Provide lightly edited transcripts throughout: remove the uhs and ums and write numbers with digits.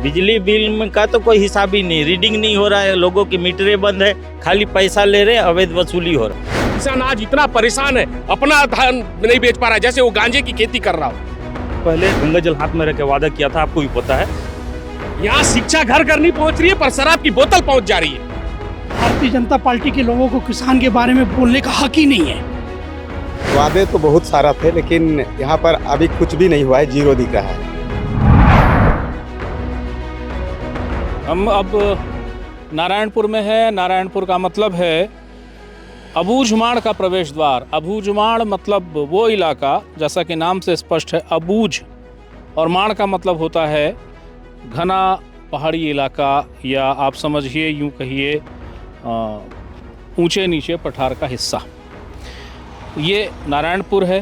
बिजली बिल में का तो कोई हिसाब ही नहीं, रीडिंग नहीं हो रहा है, लोगों की मीटरें बंद है, खाली पैसा ले रहे, अवैध वसूली हो रहा है। किसान आज इतना परेशान है, अपना धान नहीं बेच पा रहा है, जैसे वो गांजे की खेती कर रहा हो। पहले गंगा जल हाथ में रख के वादा किया था, आपको भी पता है। यहाँ शिक्षा घर घर नहीं पहुंच रही है, पर शराब की बोतल पहुंच जा रही है। भारतीय जनता पार्टी के लोगों को किसान के बारे में बोलने का हक ही नहीं है। वादे तो बहुत सारा थे, लेकिन यहाँ पर अभी कुछ भी नहीं हुआ है, जीरो दिख रहा है। हम अब नारायणपुर में है। नारायणपुर का मतलब है अबूझमाड़ का प्रवेश द्वार। अबूझमाड़ मतलब वो इलाका, जैसा कि नाम से स्पष्ट है, अबूझ, और माड़ का मतलब होता है घना पहाड़ी इलाका, या आप समझिए, यूँ कहिए ऊंचे नीचे पठार का हिस्सा। ये नारायणपुर है।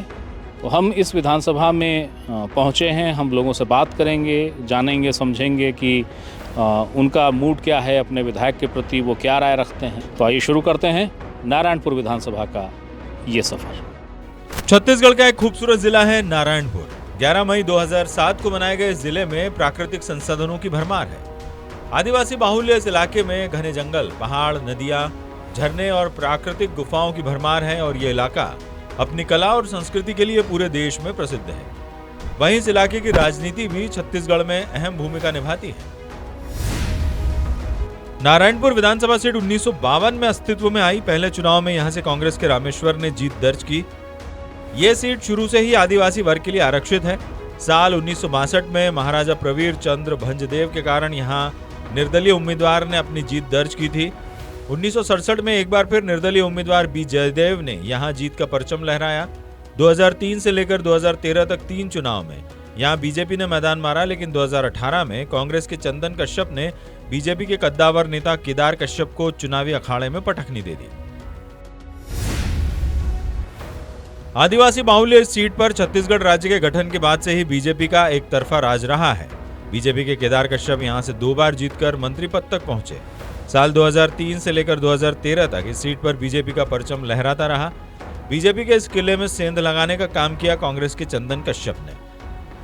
तो हम इस विधानसभा में पहुँचे हैं। हम लोगों से बात करेंगे, जानेंगे, समझेंगे कि उनका मूड क्या है अपने विधायक के प्रति, वो क्या राय रखते हैं। तो आइए शुरू करते हैं नारायणपुर विधानसभा का ये सफ़र। छत्तीसगढ़ का एक खूबसूरत जिला है नारायणपुर। 11 मई 2007 को बनाए गए जिले में प्राकृतिक संसाधनों की भरमार है। आदिवासी बाहुल्य इस इलाके में घने जंगल, पहाड़, नदियां, झरने और प्राकृतिक गुफाओं की भरमार है, और ये इलाका अपनी कला और संस्कृति के लिए पूरे देश में प्रसिद्ध है। वहीं इस इलाके की राजनीति भी छत्तीसगढ़ में अहम भूमिका निभाती है। नारायणपुर विधानसभा सीट 1952 में अस्तित्व में आई। पहले चुनाव में यहां से कांग्रेस के रामेश्वर ने जीत दर्ज की। ये सीट शुरू से ही आदिवासी वर्ग के लिए आरक्षित है। साल 1962 में महाराजा प्रवीर चंद्र भंजदेव के कारण यहां निर्दलीय उम्मीदवार ने अपनी जीत दर्ज की थी। 1967 में एक बार फिर निर्दलीय उम्मीदवार बी जयदेव ने यहां जीत का परचम लहराया। 2003 से लेकर 2013 तक 3 चुनाव में यहां बीजेपी ने मैदान मारा, लेकिन 2018 में कांग्रेस के चंदन कश्यप ने बीजेपी के कद्दावर नेता केदार कश्यप को चुनावी अखाड़े में पटखनी दे दी। आदिवासी बाहुल्य इस सीट पर छत्तीसगढ़ राज्य के गठन के बाद से ही बीजेपी का एक तरफा राज रहा है। बीजेपी के केदार कश्यप यहां से 2 बार जीतकर मंत्री पद तक पहुंचे। साल 2003 से लेकर 2013 तक इस सीट पर बीजेपी का परचम लहराता रहा। बीजेपी के इस किले में सेंध लगाने का काम किया कांग्रेस के चंदन कश्यप ने।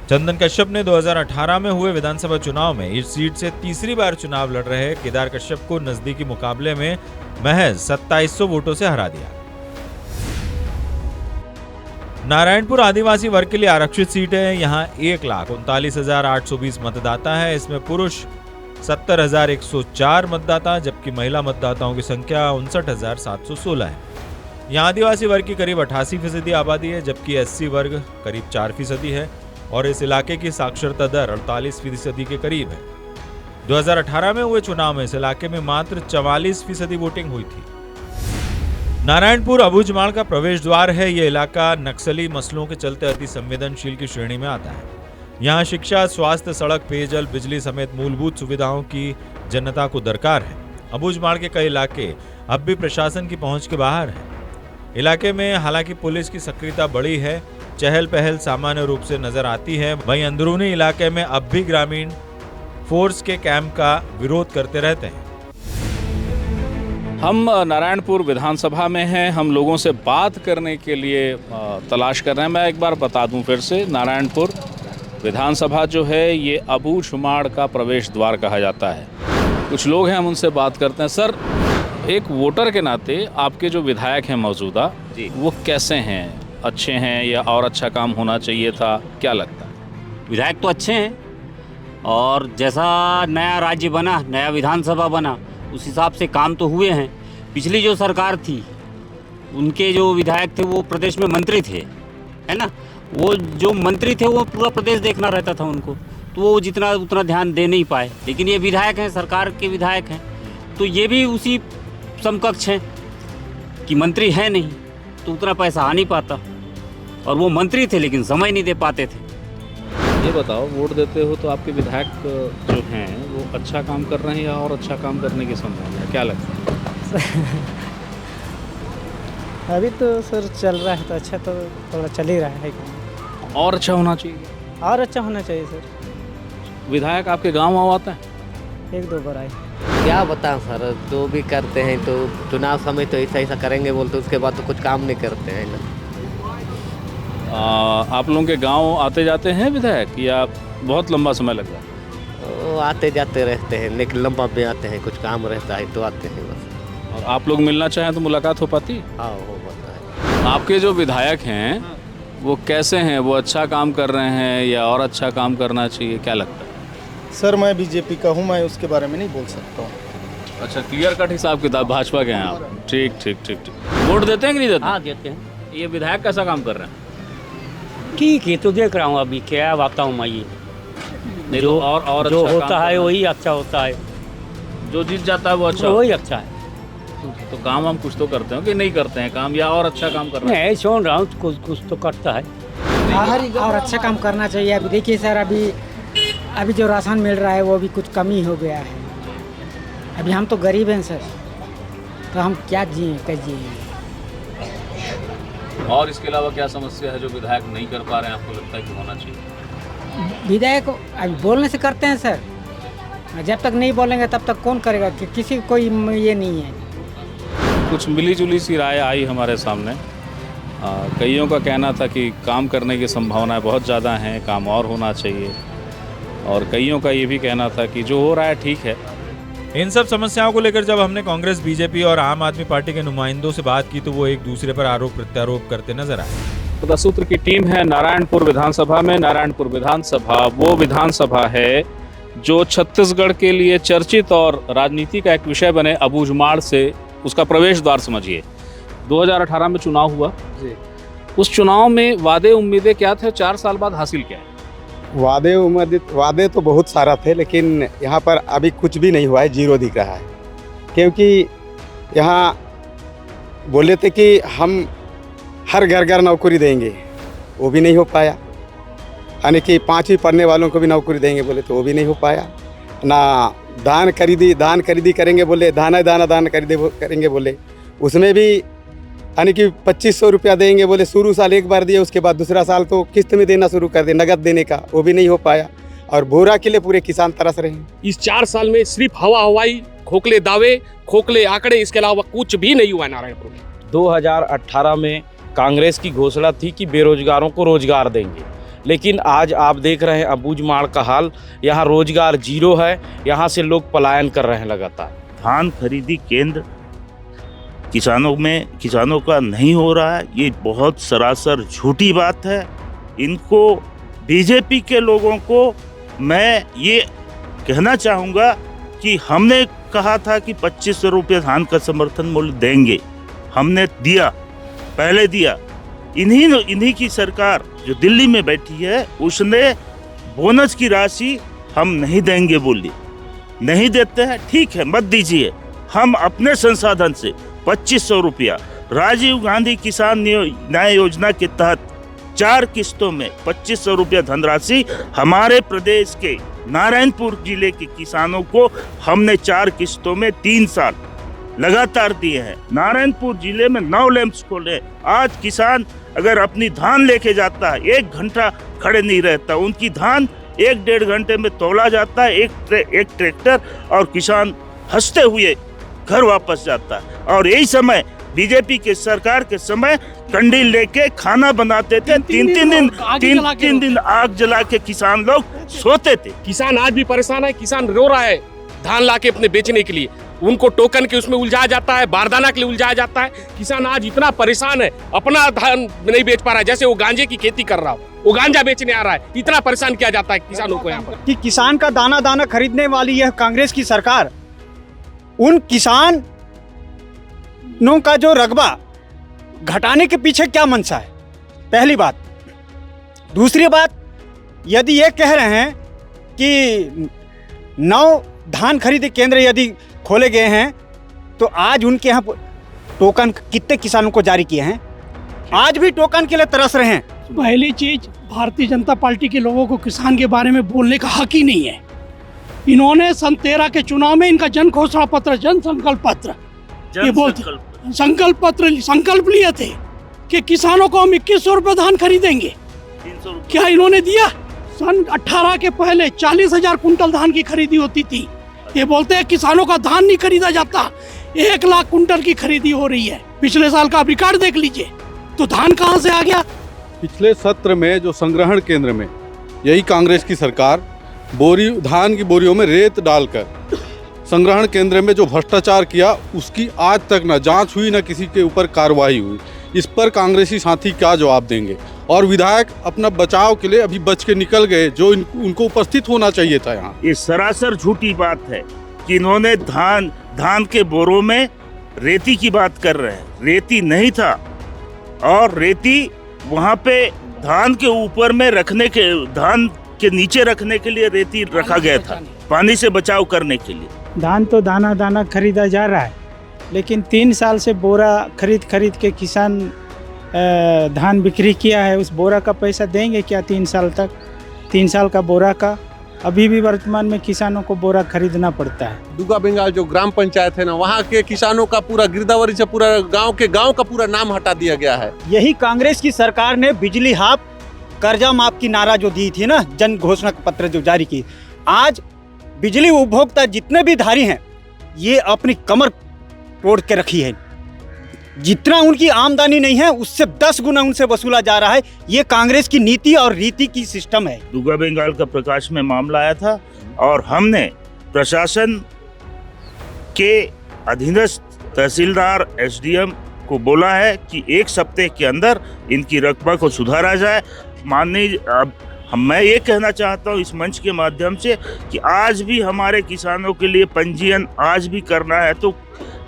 चंदन कश्यप ने 2018 में हुए विधानसभा चुनाव में इस सीट से तीसरी बार चुनाव लड़ रहे केदार कश्यप को नजदीकी मुकाबले में महज 2700 वोटों से हरा दिया। नारायणपुर आदिवासी वर्ग के लिए आरक्षित सीट है। यहाँ 1,39,820 मतदाता है। इसमें पुरुष 70,104 मतदाता, जबकि महिला मतदाताओं की संख्या 59,716 है। यहाँ आदिवासी वर्ग की करीब 88% आबादी है, जबकि एससी वर्ग करीब 4% है, और इस इलाके की साक्षरता दर 48% के करीब है। 2018 में हुए चुनाव में इस इलाके में मात्र 44% वोटिंग हुई थी। नारायणपुर अबूझमाड़ का प्रवेश द्वार है। यह इलाका नक्सली मसलों के चलते अति संवेदनशील की श्रेणी में आता है। यहाँ शिक्षा, स्वास्थ्य, सड़क, पेयजल, बिजली समेत मूलभूत सुविधाओं की जनता को दरकार है। अबूझमाड़ के कई इलाके अब भी प्रशासन की पहुंच के बाहर है। इलाके में हालांकि पुलिस की सक्रियता बढ़ी है, चहल पहल सामान्य रूप से नजर आती है। वहीं अंदरूनी इलाके में अब भी ग्रामीण फोर्स के कैंप का विरोध करते रहते हैं। हम नारायणपुर विधानसभा में हैं। हम लोगों से बात करने के लिए तलाश कर रहे हैं। मैं एक बार बता दूं फिर से, नारायणपुर विधानसभा जो है ये अबूझमाड़ का प्रवेश द्वार कहा जाता है। कुछ लोग हैं, हम उनसे बात करते हैं। सर, एक वोटर के नाते आपके जो विधायक हैं मौजूदा, वो कैसे हैं? अच्छे हैं या और अच्छा काम होना चाहिए था? क्या लगता है? विधायक तो अच्छे हैं, और जैसा नया राज्य बना, नया विधानसभा बना, उस हिसाब से काम तो हुए हैं। पिछली जो सरकार थी, उनके जो विधायक थे वो प्रदेश में मंत्री थे, है ना। वो जो मंत्री थे वो पूरा प्रदेश देखना रहता था उनको, तो वो जितना उतना ध्यान दे नहीं पाए। लेकिन ये विधायक हैं, सरकार के विधायक हैं, तो ये भी उसी समकक्ष हैं कि मंत्री है नहीं तो उतना पैसा आ नहीं पाता, और वो मंत्री थे लेकिन समय नहीं दे पाते थे। ये बताओ, वोट देते हो तो आपके विधायक जो हैं वो अच्छा काम कर रहे हैं या और अच्छा काम करने की संभावना है? क्या लगता है? अभी तो सर चल रहा है तो अच्छा, तो थोड़ा चल ही रहा है काम। और अच्छा होना चाहिए? और अच्छा होना चाहिए सर। विधायक आपके गाँव आता है? 1-2 बार आए। क्या बताएं सर, जो भी करते हैं तो चुनाव समय तो ऐसा करेंगे बोलते, उसके बाद तो कुछ काम नहीं करते हैं ना। आप लोगों के गांव आते जाते हैं विधायक, या बहुत लंबा समय लग रहा है? वो आते जाते रहते हैं, लेकिन लंबा में आते हैं, कुछ काम रहता है तो आते हैं बस। और आप लोग मिलना चाहें तो मुलाकात हो पाती? हाँ हो पाता है। आपके जो विधायक हैं वो कैसे हैं? वो अच्छा काम कर रहे हैं या और अच्छा काम करना चाहिए, क्या लगता है? सर मैं बीजेपी का हूँ, मैं उसके बारे में नहीं बोल सकता हूँ। अच्छा, क्लियर कट हिसाब किताब भाजपा के हैं आप? ठीक ठीक ठीक ठीक। वोट देते हैं कि नहीं देते? हाँ देते हैं। ये विधायक कैसा काम कर रहे हैं? ठीक है, तो देख रहा हूँ अभी क्या बताऊँ मैं ये। नहीं तो और जो अच्छा होता काम है करना। वही अच्छा होता है, जो जीत जाता है वो अच्छा वही अच्छा है। तो काम हम कुछ तो करते हैं कि नहीं करते हैं काम, या और अच्छा काम करना है? मैं सुन रहा हूँ कुछ कुछ तो करता है। और अच्छा काम करना चाहिए। अभी देखिए सर, अभी जो राशन मिल रहा है वो भी कुछ कमी हो गया है। अभी हम तो गरीब हैं सर, तो हम क्या जिए कैसे जिए। और इसके अलावा क्या समस्या है जो विधायक नहीं कर पा रहे हैं, आपको लगता है कि होना चाहिए? विधायक अभी बोलने से करते हैं सर, जब तक नहीं बोलेंगे तब तक कौन करेगा, कि किसी को कोई ये नहीं है। कुछ मिली जुली सी राय आई हमारे सामने। कईयों का कहना था कि काम करने की संभावनाएं बहुत ज़्यादा हैं, काम और होना चाहिए, और कईयों का ये भी कहना था कि जो हो रहा है ठीक है। इन सब समस्याओं को लेकर जब हमने कांग्रेस, बीजेपी और आम आदमी पार्टी के नुमाइंदों से बात की तो वो एक दूसरे पर आरोप प्रत्यारोप करते नजर आए। तो सूत्र की टीम है नारायणपुर विधानसभा में। नारायणपुर विधानसभा वो विधानसभा है जो छत्तीसगढ़ के लिए चर्चित और राजनीति का एक विषय बने। अबूझमाड़ से उसका प्रवेश द्वार समझिए। 2018 में चुनाव हुआ जी। उस चुनाव में वादे उम्मीदें क्या थे, 4 साल बाद हासिल क्या है? वादे तो बहुत सारा थे, लेकिन यहाँ पर अभी कुछ भी नहीं हुआ है, जीरो दिख रहा है। क्योंकि यहाँ बोले थे कि हम हर घर घर नौकरी देंगे, वो भी नहीं हो पाया। यानी कि 5वीं पढ़ने वालों को भी नौकरी देंगे बोले तो वो भी नहीं हो पाया। ना धान खरीदी करेंगे बोले, दाना खरीदे करेंगे बोले, उसमें भी यानी कि 2500 रुपया देंगे बोले। शुरू साल एक बार दिए, उसके बाद दूसरा साल तो किस्त में देना शुरू कर दे, नगद देने का, वो भी नहीं हो पाया। और बोरा के लिए पूरे किसान तरस रहे हैं। इस 4 साल में सिर्फ हवाई खोखले दावे, खोखले आंकड़े, इसके अलावा कुछ भी नहीं हुआ नारायणपुर में। 2018 में कांग्रेस की घोषणा थी कि बेरोजगारों को रोजगार देंगे, लेकिन आज आप देख रहे हैं अबूझमाड़ का हाल। यहाँ रोजगार जीरो है, यहाँ से लोग पलायन कर रहे हैं लगातार। धान खरीदी केंद्र किसानों का नहीं हो रहा है, ये बहुत सरासर झूठी बात है। इनको बीजेपी के लोगों को मैं ये कहना चाहूँगा कि हमने कहा था कि 2500 रुपये धान का समर्थन मूल्य देंगे, हमने दिया, पहले दिया। इन्हीं की सरकार जो दिल्ली में बैठी है उसने बोनस की राशि हम नहीं देंगे बोली, नहीं देते हैं, ठीक है मत दीजिए। हम अपने संसाधन से 2500 रुपया राजीव गांधी किसान न्याय योजना के तहत 4 किस्तों में 2500 रुपया धनराशि हमारे प्रदेश के नारायणपुर जिले के किसानों को हमने 4 किस्तों में 3 साल लगातार दिए हैं। नारायणपुर जिले में 9 लैंप्स खोले। आज किसान अगर अपनी धान लेके जाता है 1 घंटा खड़े नहीं रहता, उनकी धान 1-1.5 घंटे में तौला जाता है, एक ट्रैक्टर, और किसान हंसते हुए घर वापस जाता है। और यही समय बीजेपी के सरकार के समय कंडील लेके खाना बनाते थे, 3 दिन आग जला के किसान लोग सोते थे। किसान आज भी परेशान है, किसान रो रहा है धान लाके अपने बेचने के लिए। उनको टोकन के उसमें उलझाया जाता है, बारदाना के लिए उलझाया जाता है। किसान आज इतना परेशान है, अपना धान नहीं बेच पा रहा है। जैसे वो गांजे की खेती कर रहा हो, वो गांजा बेचने आ रहा है, इतना परेशान किया जाता है किसानों को यहाँ पर कि किसान का दाना खरीदने वाली यह कांग्रेस की सरकार उन किसानों का जो रकबा घटाने के पीछे क्या मंशा है, पहली बात। दूसरी बात, यदि ये कह रहे हैं कि 9 धान खरीदी केंद्र यदि खोले गए हैं तो आज उनके यहाँ टोकन कितने किसानों को जारी किए हैं? आज भी टोकन के लिए तरस रहे हैं। पहली चीज, भारतीय जनता पार्टी के लोगों को किसान के बारे में बोलने का हक ही नहीं है। इन्होंने सन 13 के चुनाव में इनका जन घोषणा पत्र, जन संकल्प पत्र, ये बोलते संकल्प लिए थे कि किसानों को हम 2100 रुपये धान खरीदेंगे। क्या इन्होंने दिया? सन 18 के पहले 40,000 कुंटल धान की खरीदी होती थी। ये बोलते हैं किसानों का धान नहीं खरीदा जाता, 1 लाख कुंटल की खरीदी हो रही है। पिछले साल का आप रिकॉर्ड देख लीजिए, तो धान कहाँ से आ गया? पिछले सत्र में जो संग्रहण केंद्र में यही कांग्रेस की सरकार धान की बोरियों में रेत डालकर संग्रहण केंद्र में जो भ्रष्टाचार किया उसकी आज तक न जांच हुई, न किसी के ऊपर कार्रवाई हुई। इस पर कांग्रेसी साथी क्या जवाब देंगे? और विधायक अपना बचाव के लिए अभी बच के निकल गए, जो उनको उपस्थित होना चाहिए था यहाँ। ये सरासर झूठी बात है कि इन्होंने धान के बोरों में रेती की बात कर रहे हैं। रेती नहीं था, और रेती वहाँ पे धान के ऊपर में धान के नीचे रखने के लिए रेती रखा गया था, पानी से बचाव करने के लिए। धान तो दाना दाना खरीदा जा रहा है, लेकिन 3 साल से बोरा खरीद के किसान धान बिक्री किया है। उस बोरा का पैसा देंगे क्या 3 साल तक? 3 साल का बोरा का अभी भी वर्तमान में किसानों को बोरा खरीदना पड़ता है। दुगा बंगाल जो ग्राम पंचायत है ना, वहाँ के किसानों का पूरा गिरदावरी से पूरा गांव का पूरा नाम हटा दिया गया है। यही कांग्रेस की सरकार ने बिजली हाफ, कर्जा माफ की नारा जो दी थी ना, जन घोषणा पत्र जो जारी की, आज बिजली उपभोक्ता जितने भी धारी हैं ये अपनी कमर तोड़ के रखी है। जितना उनकी आमदनी नहीं है उससे 10 गुना उनसे वसूला जा रहा है। ये कांग्रेस की नीति और रीति की सिस्टम है। दुगा बंगाल का प्रकाश में मामला आया था और हमने प्रशासन के अधीनस्थ तहसीलदार एसडीएम को बोला है कि 1 सप्ताह के अंदर इनकी रकबा को सुधारा जाए। मैं ये कहना चाहता हूँ इस मंच के माध्यम से कि आज भी हमारे किसानों के लिए पंजीयन आज भी करना है तो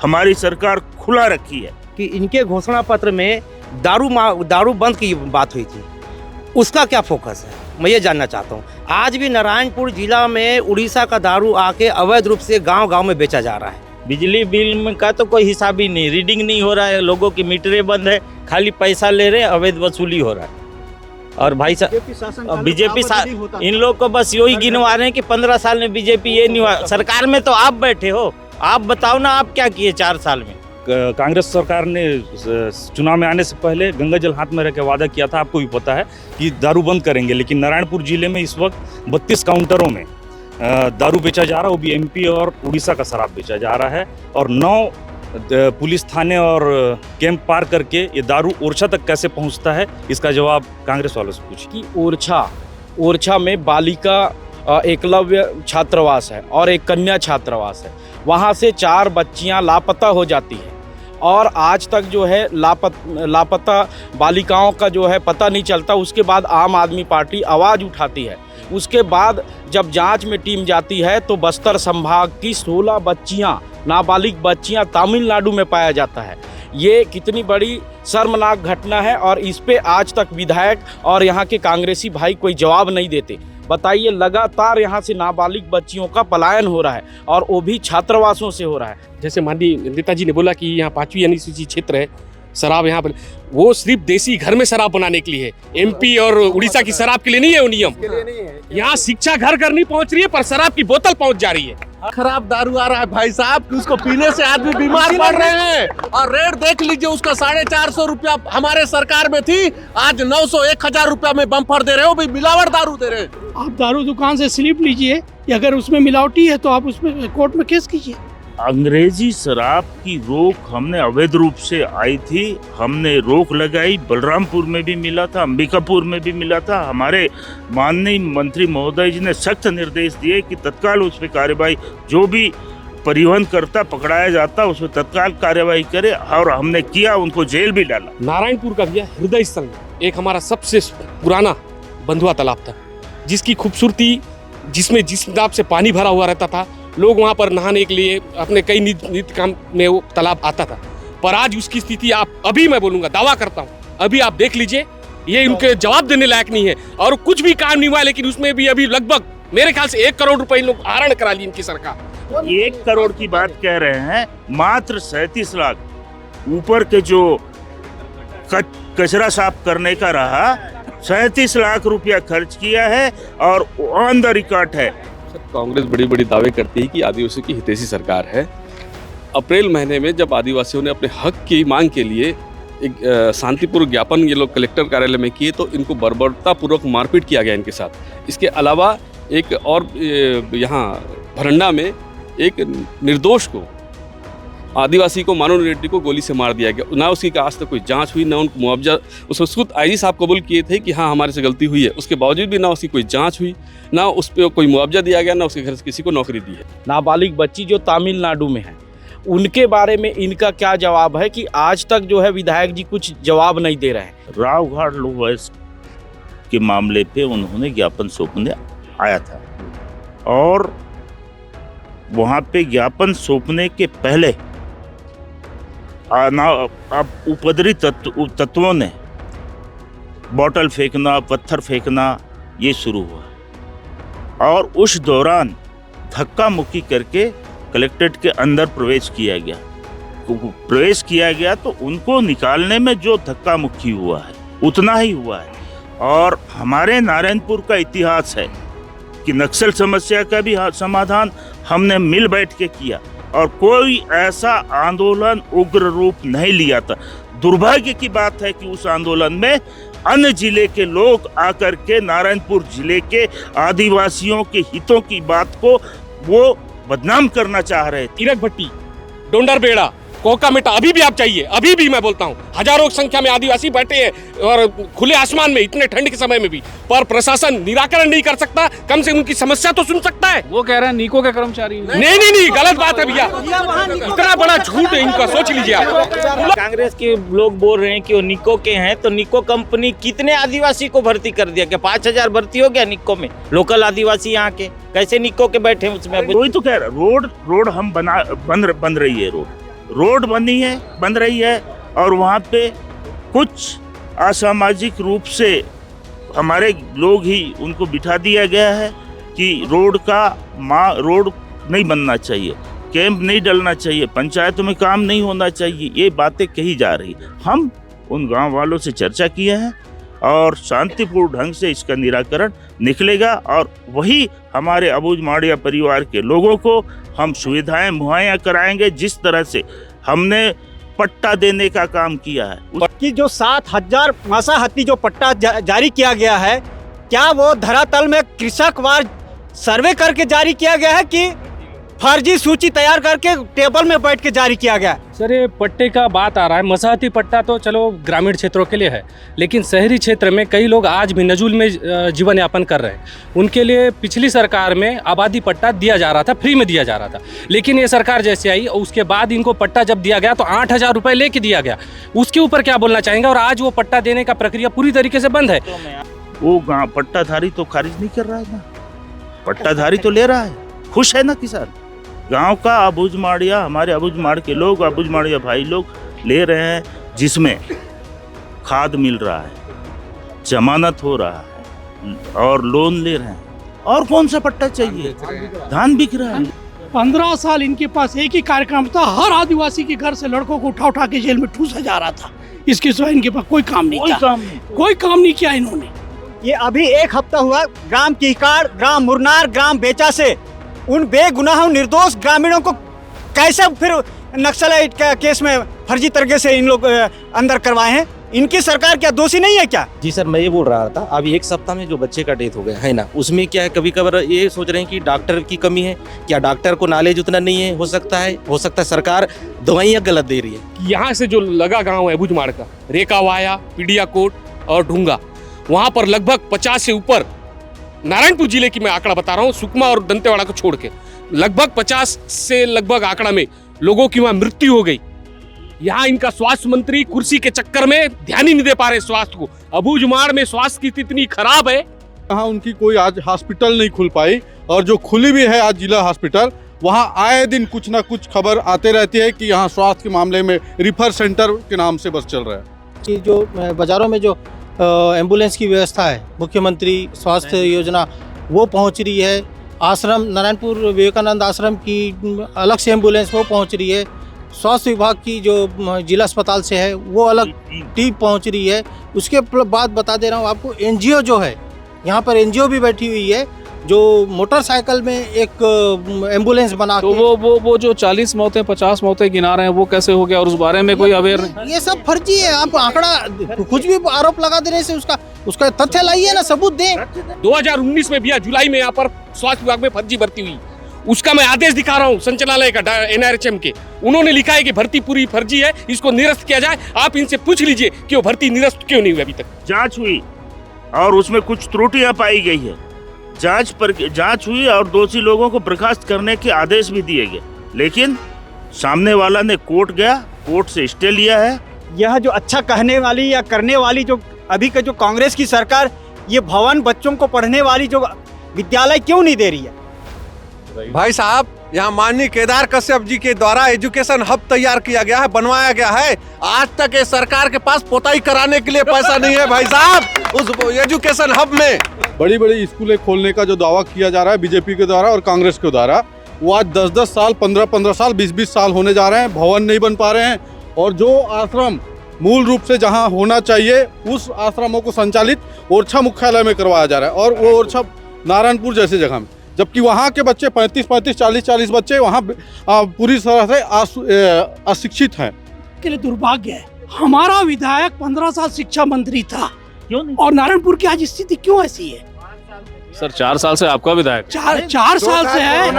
हमारी सरकार खुला रखी है। कि इनके घोषणा पत्र में दारू बंद की बात हुई थी, उसका क्या फोकस है, मैं ये जानना चाहता हूँ। आज भी नारायणपुर जिला में उड़ीसा का दारू आके अवैध रूप से गांव में बेचा जा रहा है। बिजली बिल में का तो कोई हिसाब ही नहीं, रीडिंग नहीं हो रहा है, लोगों की मीटरें बंद है, खाली पैसा ले रहे, अवैध वसूली हो रहा है। और भाई साहब बीजेपी इन लोग को बस यही गिनवा रहे हैं कि 15 साल में बीजेपी ये नहीं हुआ। सरकार में तो आप बैठे हो, आप बताओ ना आप क्या किए 4 साल में। कांग्रेस सरकार ने चुनाव में आने से पहले गंगा जल हाथ में रख के वादा किया था, आपको भी पता है कि दारू बंद करेंगे, लेकिन नारायणपुर जिले में इस वक्त 32 काउंटरों में दारू बेचा जा रहा है, वो भी एमपी और उड़ीसा का शराब बेचा जा रहा है। और 9 पुलिस थाने और कैंप पार करके ये दारू ओरछा तक कैसे पहुंचता है, इसका जवाब कांग्रेस वालों से पूछिए। कि ओरछा में बालिका एकलव्य छात्रावास है और एक कन्या छात्रावास है, वहाँ से 4 बच्चियाँ लापता हो जाती हैं और आज तक जो है लापता बालिकाओं का जो है पता नहीं चलता। उसके बाद आम आदमी पार्टी आवाज़ उठाती है। उसके बाद जब जांच में टीम जाती है तो बस्तर संभाग की 16 बच्चियां, नाबालिग बच्चियां तमिलनाडु में पाया जाता है। ये कितनी बड़ी शर्मनाक घटना है और इस पे आज तक विधायक और यहाँ के कांग्रेसी भाई कोई जवाब नहीं देते। बताइए, लगातार यहाँ से नाबालिग बच्चियों का पलायन हो रहा है और वो भी छात्रावासों से हो रहा है। जैसे माननीय नेताजी ने बोला कि यहाँ 5वीं अनुसूची क्षेत्र है, शराब यहाँ पर वो सिर्फ देसी घर में शराब बनाने के लिए है। एमपी और उड़ीसा की शराब के लिए नहीं है वो नियम। यहाँ शिक्षा घर घर नहीं पहुँच रही है पर शराब की बोतल पहुँच जा रही है। खराब दारू आ रहा है भाई साहब, कि उसको पीने से आदमी बीमार पड़ रहे हैं। और रेट देख लीजिए, उसका 450 रुपया हमारे सरकार में थी, आज 900-1000 रुपया में बम्पर दे रहे हो, भाई मिलावट दारू दे रहे हैं। आप दारू दुकान से स्लिप लीजिए, अगर उसमें मिलावटी है तो आप उसमें कोर्ट में केस कीजिए। अंग्रेजी शराब की रोक हमने अवैध रूप से आई थी, हमने रोक लगाई। बलरामपुर में भी मिला था, अंबिकापुर में भी मिला था। हमारे माननीय मंत्री महोदय जी ने सख्त निर्देश दिए कि तत्काल उस पर कार्रवाई, जो भी परिवहन करता पकड़ाया जाता उस पर तत्काल कार्रवाई करे, और हमने किया, उनको जेल भी डाला। नारायणपुर का भैया हृदय स्थल एक हमारा सबसे पुराना बंधुआ तालाब था, जिसकी खूबसूरती, जिसमें जिस हिसाब से पानी भरा हुआ रहता था, लोग वहाँ पर नहाने के लिए अपने कई नित्य काम में वो तालाब आता था। पर आज उसकी स्थिति आप अभी, मैं बोलूँगा, दावा करता हूँ, अभी आप देख लीजिए, ये उनके जवाब देने लायक नहीं है और कुछ भी काम नहीं हुआ। लेकिन उसमें भी अभी लगभग मेरे ख्याल से 1 करोड़ रुपए लोग आहरण करा ली इनकी सरकार। 1 करोड़ की बात कह रहे हैं, मात्र 37 लाख ऊपर के जो कचरा साफ करने का रहा, 37 लाख रुपया खर्च किया है और ऑन द रिकॉर्ड है। कांग्रेस बड़ी बड़ी दावे करती है कि आदिवासियों की हितैषी सरकार है। अप्रैल महीने में जब आदिवासियों ने अपने हक की मांग के लिए एक शांतिपूर्वक ज्ञापन ये लोग कलेक्टर कार्यालय में किए तो इनको बर्बरतापूर्वक मारपीट किया गया इनके साथ। इसके अलावा एक और यहाँ भरंडा में एक निर्दोष को आदिवासी को मानव रेड्डी को गोली से मार दिया गया, ना उसकी आज तक कोई जांच हुई, ना उनको मुआवजा। उसको खुद आईजी साहब कबूल किए थे कि हाँ हमारे से गलती हुई है, उसके बावजूद भी ना उसकी कोई जांच हुई, ना उस पर कोई मुआवजा दिया गया, ना उसके घर से किसी को नौकरी दी है। नाबालिग बच्ची जो तमिलनाडु में है, उनके बारे में इनका क्या जवाब है कि आज तक जो है विधायक जी कुछ जवाब नहीं दे रहे हैं। रावघाट लोवाइस के मामले पे उन्होंने ज्ञापन सौंपने आया था और वहाँ पे ज्ञापन सौंपने के पहले अब उपद्रवी तत्वों ने बॉटल फेंकना, पत्थर फेंकना ये शुरू हुआ और उस दौरान धक्का मुक्की करके कलेक्ट्रेट के अंदर प्रवेश किया गया तो उनको निकालने में जो धक्का मुक्की हुआ है उतना ही हुआ है। और हमारे नारायणपुर का इतिहास है कि नक्सल समस्या का भी समाधान हमने मिल बैठ के किया और कोई ऐसा आंदोलन उग्र रूप नहीं लिया था। दुर्भाग्य की बात है कि उस आंदोलन में अन्य जिले के लोग आकर के नारायणपुर जिले के आदिवासियों के हितों की बात को वो बदनाम करना चाह रहे थे। तीरक भट्टी, डोंडरबेड़ा, कोकामेटा अभी भी आप चाहिए, अभी भी मैं बोलता हूँ हजारों की संख्या में आदिवासी बैठे हैं और खुले आसमान में इतने ठंड के समय में भी, पर प्रशासन निराकरण नहीं कर सकता, कम से उनकी समस्या तो सुन सकता है। वो कह रहे हैं नीको के कर्मचारी नहीं, गलत बात है भैया, इतना बड़ा झूठ है इनका, सोच लीजिए आप। कांग्रेस के लोग बोल रहे हैं कि वो निको के हैं, तो निको कंपनी कितने आदिवासी को भर्ती कर दिया? क्या 5000 भर्ती हो गया निको में? लोकल आदिवासी यहाँ के कैसे निको के बैठे उसमें? वही तो कह रहा, रोड हम बन रही है, रोड बन रही है और वहाँ पे कुछ असामाजिक रूप से हमारे लोग ही उनको बिठा दिया गया है कि रोड नहीं बनना चाहिए, कैंप नहीं डलना चाहिए, पंचायतों में काम नहीं होना चाहिए, ये बातें कही जा रही। हम उन गांव वालों से चर्चा किए हैं और शांतिपूर्ण ढंग से इसका निराकरण निकलेगा और वही हमारे अबूझ माड़िया परिवार के लोगों को हम सुविधाएं मुहैया कराएंगे जिस तरह से हमने पट्टा देने का काम किया है। कि जो 7000 मसाहती जो पट्टा जारी किया गया है, क्या वो धरातल में कृषकवार सर्वे करके जारी किया गया है कि फर्जी सूची तैयार करके टेबल में बैठ के जारी किया गया? सर ये पट्टे का बात आ रहा है, मसाहती पट्टा तो चलो ग्रामीण क्षेत्रों के लिए है, लेकिन शहरी क्षेत्र में कई लोग आज भी नजूल में जीवन यापन कर रहे हैं। उनके लिए पिछली सरकार में आबादी पट्टा दिया जा रहा था, फ्री में दिया जा रहा था, लेकिन ये सरकार जैसे आई उसके बाद इनको पट्टा जब दिया गया तो 8000 रुपये लेके दिया गया। उसके ऊपर क्या बोलना चाहेंगे? और आज वो पट्टा देने का प्रक्रिया पूरी तरीके से बंद है। वो पट्टाधारी तो खारिज नहीं कर रहा है ना, पट्टाधारी तो ले रहा है, खुश है ना किसान। गांव का अबूझ माड़िया, हमारे अबूझ माड़ के लोग, अबूझ माड़िया भाई लोग ले रहे हैं, जिसमें खाद मिल रहा है, जमानत हो रहा है और लोन ले रहे हैं। और कौन सा पट्टा चाहिए? धान बिक रहा है। 15 साल इनके पास एक ही कार्यक्रम था, हर आदिवासी के घर से लड़कों को उठा के जेल में ठूसा जा रहा था। इसके सिवा इनके पास कोई काम नहीं किया इन्होंने। ये अभी एक हफ्ता हुआ ग्राम कीकाड़, ग्राम मुरनार, ग्राम बेचा से उन बेगुनाह निर्दोष ग्रामीणों को कैसे फिर नक्सलाइट का केस में फर्जी तरीके से इन लोग अंदर करवाए हैं? इनकी सरकार क्या दोषी नहीं है क्या? जी सर, मैं ये बोल रहा था अभी एक सप्ताह में जो बच्चे का डेथ हो गया है ना, उसमें क्या है, कभी कभार ये सोच रहे हैं कि डॉक्टर की कमी है, क्या डॉक्टर को नॉलेज उतना नहीं है? हो सकता है सरकार दवाइयाँ गलत दे रही है। यहाँ से जो लगा गाँव है अबूझमाड़ का, रेकावाया, पीडियाकोट और ढूंगा, वहाँ पर लगभग 50 से ऊपर, नारायणपुर जिले की मैं आंकड़ा बता रहा हूँ, सुकमा और दंतेवाड़ा को छोड़ के लगभग 50 से लगभग आंकड़ा में लोगों की वहां मृत्यु हो गई। यहाँ इनका स्वास्थ्य मंत्री कुर्सी के चक्कर में ध्यान ही नहीं दे पा रहे स्वास्थ्य को। अबूझमाड़ में स्वास्थ्य की स्थिति इतनी खराब है, यहाँ उनकी कोई आज हॉस्पिटल नहीं खुल पाई और जो खुली भी है आज जिला हॉस्पिटल, वहाँ आए दिन कुछ ना कुछ खबर आते रहती है कि यहाँ स्वास्थ्य के मामले में रिफर सेंटर के नाम से बस चल रहा है। कि जो बाज़ारों में जो एम्बुलेंस की व्यवस्था है, मुख्यमंत्री स्वास्थ्य योजना वो पहुंच रही है। आश्रम नारायणपुर विवेकानंद आश्रम की अलग से एम्बुलेंस वो पहुंच रही है। स्वास्थ्य विभाग की जो जिला अस्पताल से है वो अलग टीम पहुंच रही है। उसके बाद बता दे रहा हूँ आपको, एनजीओ जो है यहाँ पर एनजीओ भी बैठी हुई है जो मोटरसाइकिल में एक एम्बुलेंस बना तो वो जो 40 मौतें 50 मौतें गिना रहे हैं वो कैसे हो गया और उस बारे में कोई अवेयर नहीं? ये सब फर्जी है। आप आंकड़ा कुछ भी आरोप लगा देने से उसका तथ्य लाइए ना, सबूत दें। 2019 में भी जुलाई में यहाँ पर स्वास्थ्य विभाग में फर्जी भर्ती हुई उसका मैं आदेश दिखा रहा हूँ संचालनालय का NRHM के। उन्होंने लिखा है कि भर्ती पूरी फर्जी है, इसको निरस्त किया जाए। आप इनसे पूछ लीजिए कि वो भर्ती निरस्त क्यों नहीं हुई अभी तक। जांच हुई और उसमें कुछ त्रुटियां पाई गई है। जांच हुई और दोषी लोगों को बर्खास्त करने के आदेश भी दिए गए, लेकिन सामने वाला ने कोर्ट गया, कोर्ट से स्टे लिया है। यह जो अच्छा कहने वाली या करने वाली जो अभी का जो कांग्रेस की सरकार, ये भवन बच्चों को पढ़ने वाली जो विद्यालय क्यों नहीं दे रही है? भाई साहब, यहाँ माननीय केदार कश्यप जी के द्वारा एजुकेशन हब तैयार किया गया है, बनवाया गया है। आज तक ये सरकार के पास पोताई कराने के लिए पैसा नहीं है भाई साहब उस एजुकेशन हब में। बड़ी बड़ी स्कूलें खोलने का जो दावा किया जा रहा है बीजेपी के द्वारा और कांग्रेस के द्वारा, वो आज 10-10 साल, 15-15 साल, 20-20 साल होने जा रहे हैं, भवन नहीं बन पा रहे हैं। और जो आश्रम मूल रूप से जहां होना चाहिए, उस आश्रमों को संचालित ओरछा मुख्यालय में करवाया जा रहा है, और वो ओरछा नारायणपुर जैसे जगह में, जबकि वहाँ के बच्चे 35-35, 40-40 बच्चे वहाँ पूरी तरह से अशिक्षित हैं। के लिए दुर्भाग्य है, हमारा विधायक 15 साल शिक्षा मंत्री था, और नारायणपुर की आज स्थिति क्यों ऐसी है? सर 4 साल से आपका विधायक 4 साल से है।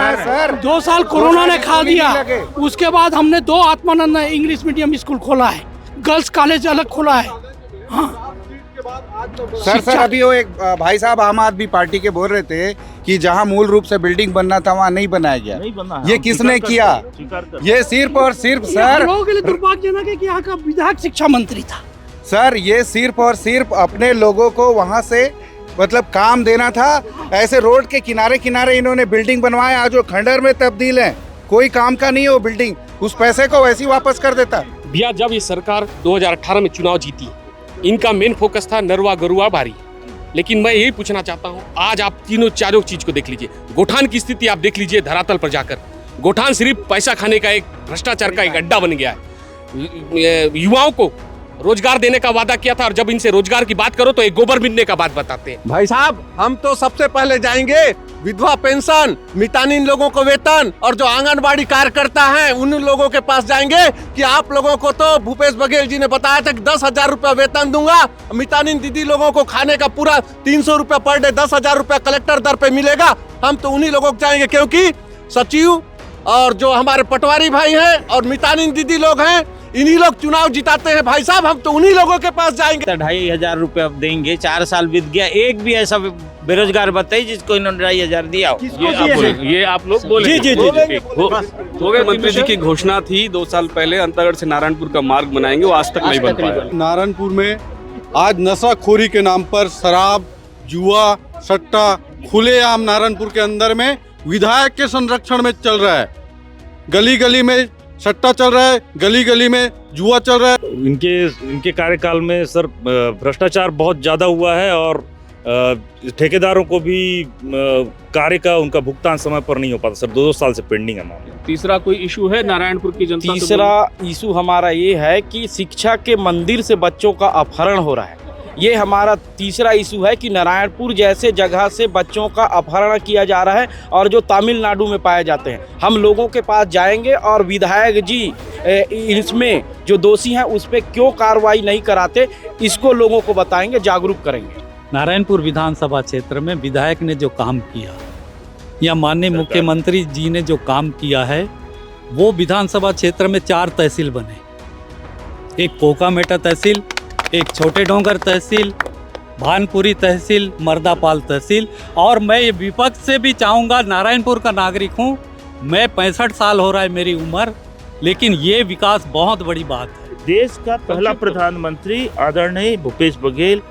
2 साल कोरोना ने खा दिया। उसके बाद हमने 2 आत्मानंद इंग्लिश मीडियम स्कूल खोला है, गर्ल्स कॉलेज अलग खोला है। हाँ सर अभी वो एक भाई साहब आम आदमी पार्टी के बोल रहे थे कि जहां मूल रूप से बिल्डिंग बनना था वहां नहीं बनाया गया। ये किसने किया? ये सिर्फ और सिर्फ सर लोगों के लिए दुर्भाग्यजनक है कि यहाँ का विधायक शिक्षा मंत्री था। सर ये सिर्फ और सिर्फ अपने लोगों को वहां से मतलब काम देना था। ऐसे रोड के किनारे किनारे इन्होंने बिल्डिंग बनवाया, आज वो खंडर में तब्दील है, कोई काम का नहीं है वो बिल्डिंग। उस पैसे को वैसे ही वापस कर देता। भैया जब ये सरकार 2018 में चुनाव जीती, इनका मेन फोकस था नरवा गरुआ बारी। लेकिन मैं यही पूछना चाहता हूँ, आज आप तीनों चारों चीज को देख लीजिए। गोठान की स्थिति आप देख लीजिए धरातल पर जाकर। गोठान सिर्फ पैसा खाने का एक भ्रष्टाचार का एक अड्डा बन गया है। युवाओं को रोजगार देने का वादा किया था, और जब इनसे रोजगार की बात करो तो एक गोबर बिनने का बात बताते हैं। भाई साहब, हम तो सबसे पहले जाएंगे विधवा पेंशन, मितानिन लोगों को वेतन, और जो आंगनबाड़ी कार्यकर्ता हैं उन लोगों के पास जाएंगे कि आप लोगों को तो भूपेश बघेल जी ने बताया था कि 10,000 रुपया वेतन दूंगा, मितानिन दीदी लोगों को खाने का पूरा 300 रुपया पर डे, 10,000 रुपया कलेक्टर दर पे मिलेगा। हम तो उन्हीं लोगों को जाएंगे, क्योंकि सचिव और जो हमारे पटवारी भाई हैं और मितानिन दीदी लोग हैं, इन्हीं लोग चुनाव जिताते हैं। भाई साहब, हम तो उन्हीं लोगों के पास जाएंगे। 2,500 रुपया देंगे, 4 साल बीत गया, एक भी ऐसा बेरोजगार बताइए जिसको इन्होंने 2,500 दिया हो। ये आप लोग बोले। जी। हो गए मंत्री जी की घोषणा थी 2 साल पहले अंतागढ़ से नारायणपुर का मार्ग बनाएंगे, वो आज तक नहीं बन पाया। नारायणपुर में आज नशाखोरी के नाम पर शराब, जुआ, सट्टा खुलेआम नारायणपुर के अंदर में विधायक के संरक्षण में चल रहा है। गली गली में सट्टा चल रहा है, गली गली में जुआ चल रहा है। इनके कार्यकाल में सर भ्रष्टाचार बहुत ज़्यादा हुआ है, और ठेकेदारों को भी कार्य का उनका भुगतान समय पर नहीं हो पाता सर। 2 साल से पेंडिंग है मामला। तीसरा कोई इशू है नारायणपुर की जनता? तीसरा इशू हमारा ये है कि शिक्षा के मंदिर से बच्चों का अपहरण हो रहा है। ये हमारा तीसरा इशू है कि नारायणपुर जैसे जगह से बच्चों का अपहरण किया जा रहा है, और जो तमिलनाडु में पाए जाते हैं। हम लोगों के पास जाएंगे और विधायक जी इसमें जो दोषी हैं उस पर क्यों कार्रवाई नहीं कराते, इसको लोगों को बताएंगे, जागरूक करेंगे। नारायणपुर विधानसभा क्षेत्र में विधायक ने जो काम किया या माननीय मुख्यमंत्री जी ने जो काम किया है, वो विधानसभा क्षेत्र में 4 तहसील बने। एक कोकामेटा तहसील, एक छोटे डोंगर तहसील, भानपुरी तहसील, मर्दापाल तहसील। और मैं ये विपक्ष से भी चाहूँगा, नारायणपुर का नागरिक हूँ, मैं 65 साल हो रहा है मेरी उम्र, लेकिन ये विकास बहुत बड़ी बात है। देश का पहला प्रधानमंत्री आदरणीय भूपेश बघेल,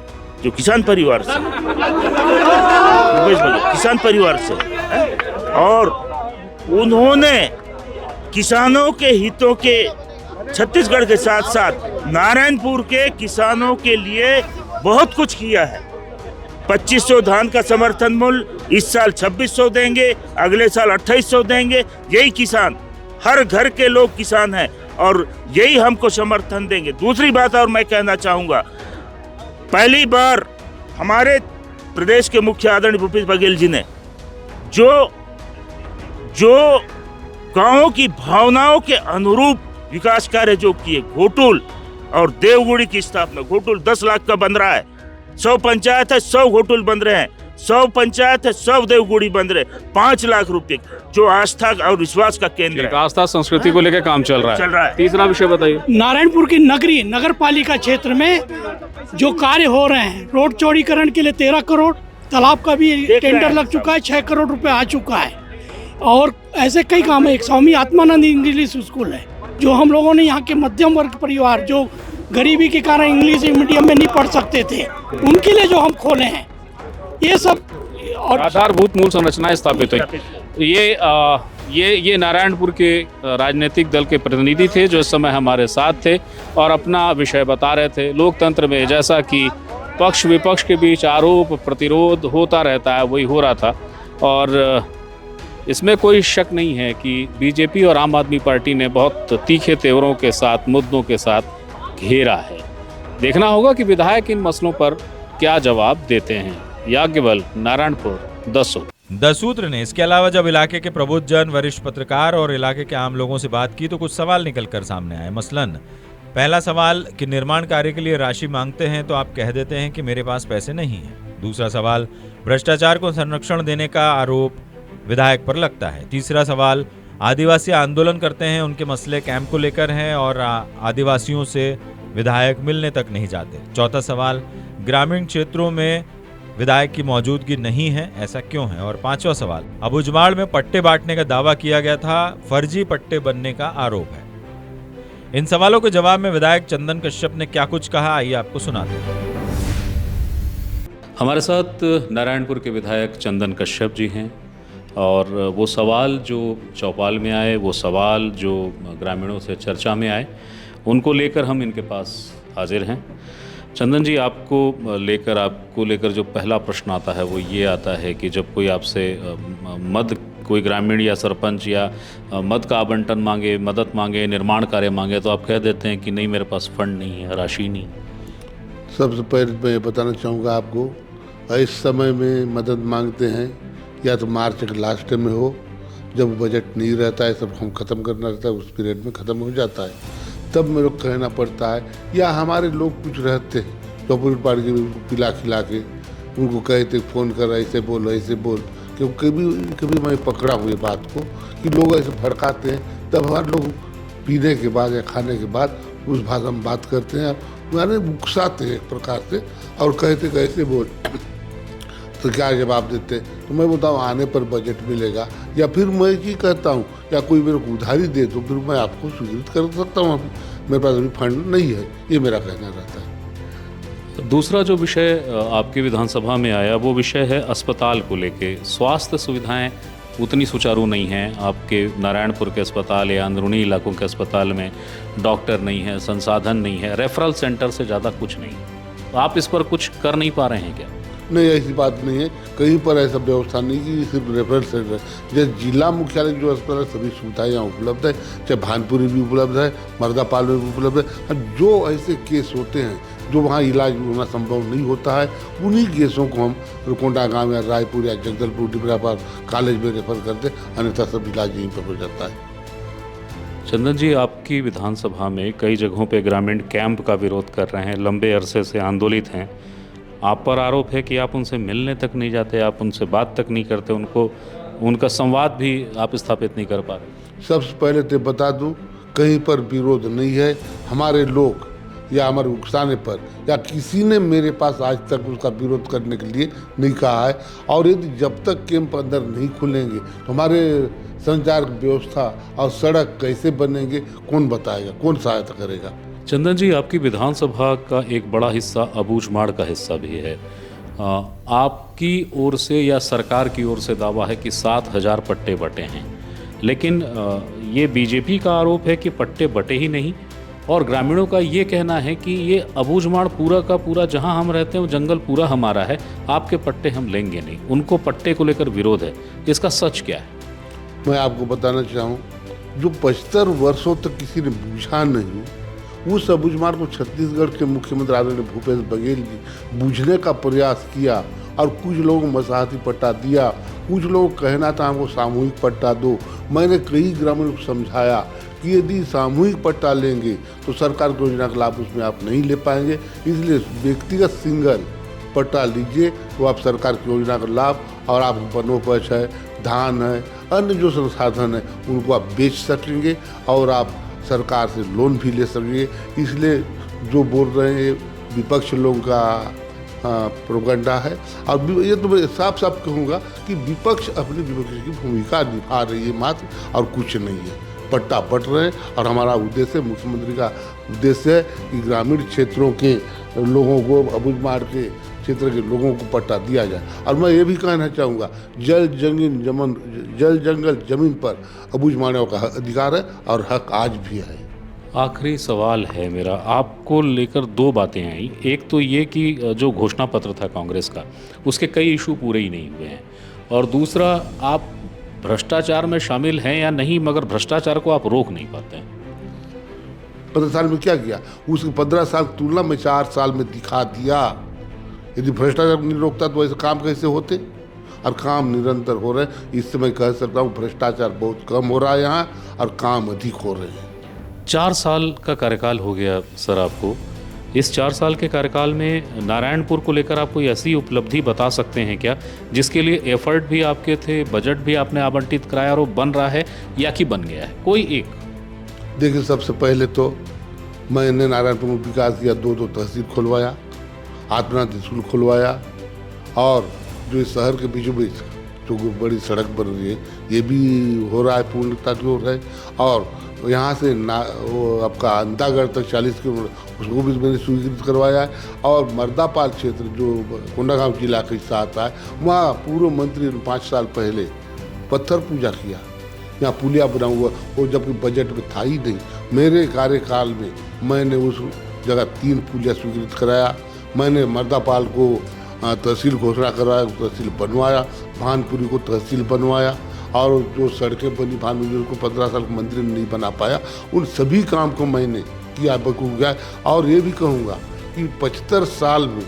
जो किसान परिवार से, भूपेश बघेल किसान परिवार से, और उन्होंने किसानों के हितों के छत्तीसगढ़ के साथ साथ नारायणपुर के किसानों के लिए बहुत कुछ किया है। 2500 धान का समर्थन मूल्य इस साल 2600 देंगे, अगले साल 2800 देंगे। यही किसान, हर घर के लोग किसान हैं, और यही हमको समर्थन देंगे। दूसरी बात और मैं कहना चाहूँगा, पहली बार हमारे प्रदेश के मुख्य आदरणीय भूपेश बघेल जी ने जो गाँवों की भावनाओं के अनुरूप विकास कार्य जो किए, घोटुल और देवगुड़ी की स्थापना, घोटुल 10 लाख का बन रहा है, 100 पंचायत है, 100 घोटुल बन रहे हैं। 100 पंचायत है, सब देवगुड़ी बंद रहे। 5 लाख रुपए जो आस्था और विश्वास का केंद्र है। आस्था संस्कृति को लेकर काम चल रहा है। तीसरा विषय बताइए। नारायणपुर की नगरी नगर पालिका क्षेत्र में जो कार्य हो रहे हैं, रोड चौड़ीकरण के लिए 13 करोड़, तालाब का भी टेंडर लग चुका है, 6 करोड़ रुपए आ चुका है। और ऐसे कई काम है। एक स्वामी आत्मानंद इंग्लिश स्कूल है जो हम लोगों ने यहाँ के मध्यम वर्ग परिवार जो गरीबी के कारण इंग्लिश मीडियम में नहीं पढ़ सकते थे, उनके लिए जो हम खोले हैं, ये सब और आधारभूत मूल संरचनाएं स्थापित हुई। ये नारायणपुर के राजनीतिक दल के प्रतिनिधि थे जो इस समय हमारे साथ थे और अपना विषय बता रहे थे। लोकतंत्र में जैसा कि पक्ष विपक्ष के बीच आरोप प्रतिरोध होता रहता है, वही हो रहा था। और इसमें कोई शक नहीं है कि बीजेपी और आम आदमी पार्टी ने बहुत तीखे तेवरों के साथ, मुद्दों के साथ घेरा है। देखना होगा कि विधायक इन मसलों पर क्या जवाब देते हैं। याज्ञवल, नारायणपुर, दसूत्र ने इसके अलावा जब इलाके के प्रबुद्धजन, वरिष्ठ पत्रकार और इलाके के आम लोगों से बात की तो कुछ सवाल निकलकर सामने आए। मसलन पहला सवाल कि निर्माण कार्य के लिए राशि मांगते हैं तो आप कह देते हैं कि मेरे पास पैसे नहीं है। दूसरा सवाल भ्रष्टाचार को संरक्षण देने का आरोप विधायक पर लगता है। तीसरा सवाल आदिवासी आंदोलन करते हैं, उनके मसले कैंप को लेकर हैं और आदिवासियों से विधायक मिलने तक नहीं जाते। चौथा सवाल ग्रामीण क्षेत्रों में विधायक की मौजूदगी नहीं है, ऐसा क्यों है। और पांचवा सवाल अबूझमाड़ में पट्टे बांटने का दावा किया गया था, फर्जी पट्टे बनने का आरोप है। इन सवालों के जवाब में विधायक चंदन कश्यप ने क्या कुछ कहा, आइए आपको सुनाते हैं। हमारे साथ नारायणपुर के विधायक चंदन कश्यप जी हैं और वो सवाल जो चौपाल में आए, वो सवाल जो ग्रामीणों से चर्चा में आए, उनको लेकर हम इनके पास हाजिर हैं। चंदन जी, आपको लेकर जो पहला प्रश्न आता है वो ये आता है कि जब कोई आपसे मद, कोई ग्रामीण या सरपंच या मद का आवंटन मांगे, मदद मांगे, निर्माण कार्य मांगे, तो आप कह देते हैं कि नहीं मेरे पास फंड नहीं है, राशि नहीं। सबसे पहले मैं ये बताना चाहूँगा आपको, इस समय में मदद मांगते हैं या तो मार्च के लास्ट में हो, जब बजट नहीं रहता है, सब हम ख़त्म करना रहता है, उस पीरियड में ख़त्म हो जाता है, तब मेरे को कहना पड़ता है। या हमारे लोग कुछ रहते हैं तो पूरी पार्टी उनको पिला खिला के उनको कहते फ़ोन कर ऐसे बोल ऐसे बोल, क्योंकि कभी मैं पकड़ा हुई बात को कि लोग ऐसे भड़काते हैं, तब हमारे लोग पीने के बाद या खाने के बाद उस भाषा में बात करते हैं, माने उकसाते हैं एक प्रकार से और कहते कैसे बोल। तो क्या जवाब देते, तो मैं बताऊँ आने पर बजट मिलेगा, या फिर मैं ही कहता हूँ या कोई मेरे को उधारी दे तो फिर मैं आपको स्वीकृत कर सकता हूँ, मेरे पास अभी फंड नहीं है, ये मेरा कहना रहता है। दूसरा जो विषय आपकी विधानसभा में आया वो विषय है अस्पताल को लेके। स्वास्थ्य सुविधाएं उतनी सुचारू नहीं हैं। आपके नारायणपुर के अस्पताल या अंदरूनी इलाकों के अस्पताल में डॉक्टर नहीं है, संसाधन नहीं है, रेफरल सेंटर से ज़्यादा कुछ नहीं। तो आप इस पर कुछ कर नहीं पा रहे हैं क्या? नहीं, ऐसी बात नहीं है, कहीं पर ऐसा व्यवस्था नहीं कि सिर्फ रेफरल सेंटर, जैसे जिला मुख्यालय जो अस्पताल है सभी सुविधाएँ यहाँ उपलब्ध है, चाहे भानपुरी भी उपलब्ध है, मर्दापाल में भी उपलब्ध है। जो ऐसे केस होते हैं जो वहाँ इलाज होना संभव नहीं होता है, उन्हीं केसों को हम रुकोंडा गाँव या रायपुर या जगदलपुर डिबरापाल कॉलेज में रेफर करते, अन्यथा सब इलाज यहीं पर हो जाता है। चंदन जी, आपकी विधानसभा में कई जगहों पे ग्रामीण कैंप का विरोध कर रहे हैं, लंबे अरसे से आंदोलित हैं। आप पर आरोप है कि आप उनसे मिलने तक नहीं जाते, आप उनसे बात तक नहीं करते, उनका संवाद भी आप स्थापित नहीं कर पा रहे। सबसे पहले तो बता दूं, कहीं पर विरोध नहीं है। हमारे लोग या हमारे उकसाने पर या किसी ने मेरे पास आज तक उसका विरोध करने के लिए नहीं कहा है। और यदि जब तक कैंप अंदर नहीं खुलेंगे तो हमारे संचार व्यवस्था और सड़क कैसे बनेंगे, कौन बताएगा, कौन सहायता करेगा। चंदन जी, आपकी विधानसभा का एक बड़ा हिस्सा अबूझमाड़ का हिस्सा भी है। आपकी ओर से या सरकार की ओर से दावा है कि 7000 पट्टे बटे हैं, लेकिन ये बीजेपी का आरोप है कि पट्टे बटे ही नहीं, और ग्रामीणों का ये कहना है कि ये अबूझमाड़ पूरा का पूरा जहां हम रहते हैं वो जंगल पूरा हमारा है, आपके पट्टे हम लेंगे नहीं। उनको पट्टे को लेकर विरोध है, इसका सच क्या है? मैं आपको बताना चाहूँ, जो 75 वर्षों तक किसी ने बूझा नहीं, उस अबूझमाड़ को छत्तीसगढ़ के मुख्यमंत्री आदरणीय भूपेश बघेल जी बूझने का प्रयास किया, और कुछ लोगों को मसाहती पट्टा दिया, कुछ लोगों को कहना था हमको सामूहिक पट्टा दो। मैंने कई ग्रामीणों को समझाया कि यदि सामूहिक पट्टा लेंगे तो सरकार की योजना का लाभ उसमें आप नहीं ले पाएंगे, इसलिए व्यक्तिगत सिंगल पट्टा लीजिए तो आप सरकार की योजना का लाभ और आप वनोपज है, धान है, अन्य जो संसाधन है उनको आप बेच सकेंगे और आप सरकार से लोन भी ले सकेंगे। इसलिए जो बोल रहे हैं विपक्ष लोगों का प्रोपेगेंडा है। और ये तो मैं साफ साफ कहूँगा कि विपक्ष अपनी विपक्ष की भूमिका निभा रही है मात्र, और कुछ नहीं है। पट्टा बट रहे हैं और हमारा उद्देश्य, मुख्यमंत्री का उद्देश्य है कि ग्रामीण क्षेत्रों के लोगों को, अबूझमाड़ के क्षेत्र के लोगों को पट्टा दिया जाए। और मैं ये भी कहना चाहूँगा, जल जंगल जमीन पर अबूझमाड़ियों का अधिकार है और हक आज भी है। आखिरी सवाल है मेरा, आपको लेकर दो बातें आई। एक तो ये कि जो घोषणा पत्र था कांग्रेस का, उसके कई इशू पूरे ही नहीं हुए हैं, और दूसरा आप भ्रष्टाचार में शामिल हैं या नहीं, मगर भ्रष्टाचार को आप रोक नहीं पाते हैं। 15 साल में क्या किया? उसके 15 साल की तुलना में 4 साल में दिखा दिया। यदि भ्रष्टाचार नहीं रोकता तो ऐसे काम कैसे होते? और काम निरंतर हो रहे हैं। इससे मैं कह सकता हूँ भ्रष्टाचार बहुत कम हो रहा है यहाँ और काम अधिक हो रहे हैं। 4 साल का कार्यकाल हो गया सर आपको। इस 4 साल के कार्यकाल में नारायणपुर को लेकर आप कोई ऐसी उपलब्धि बता सकते हैं क्या जिसके लिए एफर्ट भी आपके थे, बजट भी आपने आवंटित कराया और वो बन रहा है या कि बन गया है? कोई एक। देखिए, सबसे पहले तो मैंने नारायणपुर में विकास किया, 2 तहसील खुलवाया, आत्मनाथ स्कूल खुलवाया, और जो इस शहर के बीचों बीच जो बड़ी सड़क बन रही है ये भी हो रहा है, पूर्णता की ओर है। और यहाँ से वो आपका अंतागढ़ तक 40 किलोमीटर उसको भी मैंने स्वीकृत करवाया है। और मर्दापाल क्षेत्र जो कोंडागांव जिला के साथ है, वहाँ पूर्व मंत्री ने 5 साल पहले पत्थर पूजा किया, यहाँ पुलिया बना हुआ, वो जबकि बजट में था ही नहीं। मेरे कार्यकाल में मैंने उस जगह 3 पुलिया स्वीकृत कराया। मैंने मर्दापाल को तहसील घोषणा करवाया, तहसील बनवाया, भानपुरी को तहसील बनवाया, और जो सड़कें बनी भानपुरी को 15 साल मंत्री नहीं बना पाया, उन सभी काम को मैंने किया बखूबी गया। और ये भी कहूँगा कि 75 साल में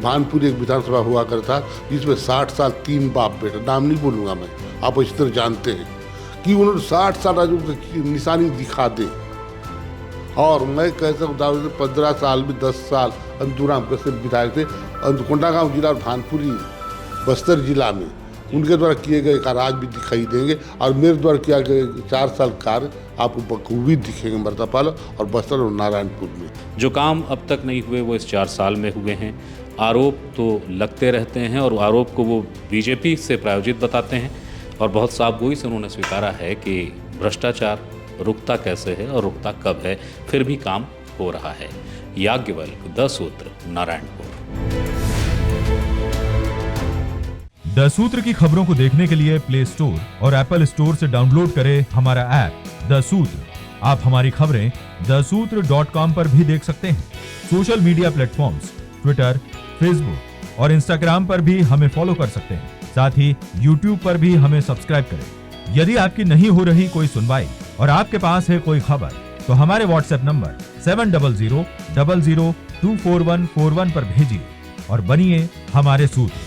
भानपुरी एक विधानसभा हुआ करता जिसमें 60 साल 3 बाप बेटा, नाम नहीं बोलूँगा मैं, आप इस तरह जानते हैं कि उन्होंने 60 साल राजू की निशानी दिखा दे। और मैं कह सकता हूँ 15 साल में 10 साल अंतुराम कश्यप विधायक थे, कोंडागांव जिला और भानपुरी बस्तर जिला में उनके द्वारा किए गए कार्य आज भी दिखाई देंगे। और मेरे द्वारा किया गया 4 साल कार्य आपको बखूबी दिखेंगे मर्दापाल और बस्तर और नारायणपुर में। जो काम अब तक नहीं हुए वो इस 4 साल में हुए हैं। आरोप तो लगते रहते हैं और आरोप को वो बीजेपी से प्रायोजित बताते हैं, और बहुत साफगोई से उन्होंने स्वीकारा है कि भ्रष्टाचार रुकता कैसे है और रुकता कब है, फिर भी काम हो रहा है। याज्ञवल्क्य, 10 सूत्र, नारायणपुर। 10 सूत्र की खबरों को देखने के लिए प्ले स्टोर और एप्पल स्टोर से डाउनलोड करें हमारा ऐप 10 सूत्र। आप हमारी खबरें theसूत्र.com पर भी देख सकते हैं। Social media platforms Twitter, Facebook और इंस्टाग्राम पर भी हमें फॉलो कर सकते हैं। साथ ही यूट्यूब पर भी हमें सब्सक्राइब करें। यदि आपकी नहीं हो रही कोई सुनवाई और आपके पास है कोई खबर, तो हमारे व्हाट्सएप नंबर 70000024141 पर भेजिए और बनिए हमारे सूत्र।